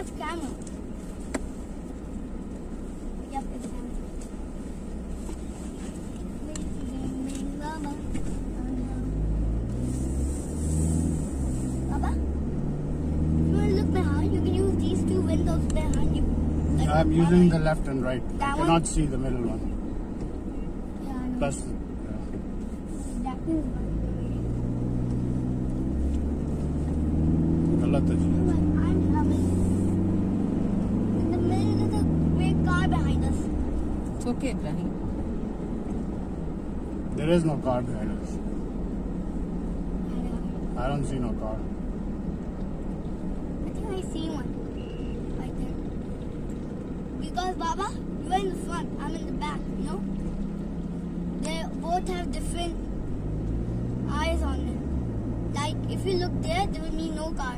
have camera. Yep, it's camera. Baba, if you want to look behind, you can use these two windows behind you. Like I'm using the left and right. That I one? cannot see the middle one. Yeah, I know. Plus, That is one. गलत है जी. I'm coming. In the middle of the big car behind us. It's okay, Ibrahim. There is no car behind us. I don't see no car. I think I see one right there. Because Baba, you're in the front, I'm in the back, you know? They both have different eyes on them. Like if you look there, there will be no car.